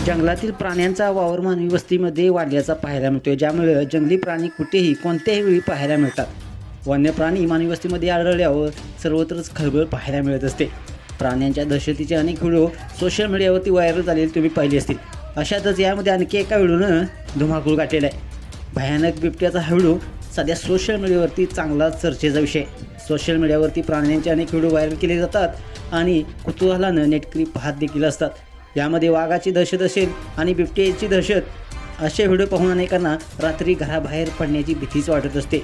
जंगलातील प्राण्यांचा वावर मानवी वस्तीमध्ये वाढल्याचा पाहायला मिळतो, ज्यामुळे जंगली प्राणी कुठेही कोणत्याही वेळी पाहायला मिळतात. वन्य प्राणी मानवी वस्तीमध्ये आढळल्यावर सर्वत्रच खळबळ पाहायला मिळत असते. प्राण्यांच्या दहशतीचे अनेक व्हिडिओ सोशल मीडियावरती व्हायरल झालेले तुम्ही पाहिले असतील. अशातच यामध्ये आणखी एका व्हिडिओनं धुमाकूळ घातलेला आहे. भयानक बिबट्याचा हा व्हिडिओ सध्या सोशल मीडियावरती चांगला चर्चेचा विषय. सोशल मीडियावरती प्राण्यांचे अनेक व्हिडिओ व्हायरल केले जातात आणि कुतूहलानं नेटकरी पाहत देखील असतात. यामध्ये वाघाची दहशत असेल आणि बिबट्याची दहशत, असे व्हिडिओ पाहून अनेकांना रात्री घराबाहेर पडण्याची भीतीच वाटत असते.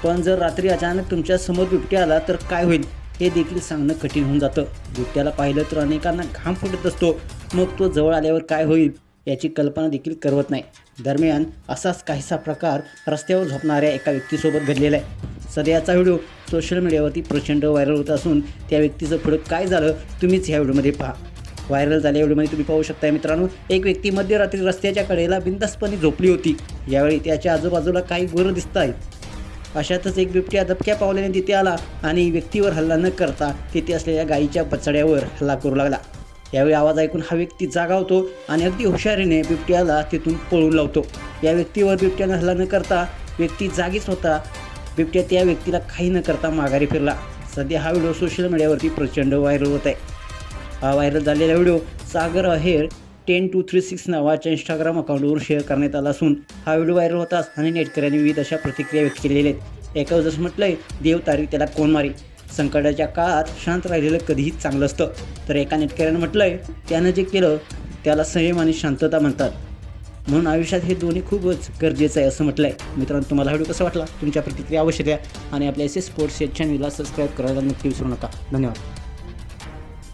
पण जर रात्री अचानक तुमच्या समोर बिबट्या आला तर काय होईल हे देखील सांगणं कठीण होऊन जातं. बिबट्याला पाहिलं तर अनेकांना घाम फुटत असतो, मग तो जवळ आल्यावर काय होईल याची कल्पना देखील करवत नाही. दरम्यान असाच काहीसा प्रकार रस्त्यावर झोपणाऱ्या एका व्यक्तीसोबत घडलेला आहे. सध्याचा व्हिडिओ सोशल मीडियावरती प्रचंड व्हायरल होत असून त्या व्यक्तीचं पुढं काय झालं तुम्हीच ह्या व्हिडिओमध्ये पहा. व्हायरल झालेल्या व्हिडिओमध्ये तुम्ही पाहू शकता मित्रांनो, एक व्यक्ती मध्यरात्री रस्त्याच्या कडेला बिनधास्तपणे झोपली होती. यावेळी त्याच्या आजूबाजूला काही गुरं दिसत आहेत. अशातच एक बिबट्या दबक्या पावल्याने तिथे आला आणि व्यक्तीवर हल्ला न करता तिथे असलेल्या गायीच्या बछड्यावर हल्ला करू लागला. यावेळी आवाज ऐकून हा व्यक्ती जागा होतो आणि अगदी हुशारीने बिबट्याला तिथून पळून लावतो. या व्यक्तीवर बिबट्यानं हल्ला न करता व्यक्ती जागीच होता. बिबट्या त्या व्यक्तीला काही न करता माघारी फिरला. सध्या हा व्हिडिओ सोशल मीडियावरती प्रचंड व्हायरल होत आहे. हा व्हायरल झालेला व्हिडिओ सागर अहेर 10236 नावाच्या इंस्टाग्राम अकाउंटवरून शेअर करण्यात आला असून हा व्हिडिओ व्हायरल होताच आणि नेटकऱ्यांनी विविध अशा प्रतिक्रिया व्यक्त केलेल्या आहेत. एका जसं म्हटलंय, देव तारी त्याला कोण मारी, संकटाच्या काळात शांत राहिलेलं कधीही चांगलं असतं. तर एका नेटकऱ्यानं म्हटलंय, त्यानं जे केलं त्याला संयम आणि शांतता म्हणतात, म्हणून आयुष्यात हे दोन्ही खूपच गरजेचं आहे असं म्हटलंय. मित्रांनो, तुम्हाला व्हिडिओ कसा वाटला तुमच्या प्रतिक्रिया अवश्य द्या आणि आपल्या SS स्पोर्ट्स या चॅनलला सबस्क्राईब करायला नक्की विसरू नका. धन्यवाद.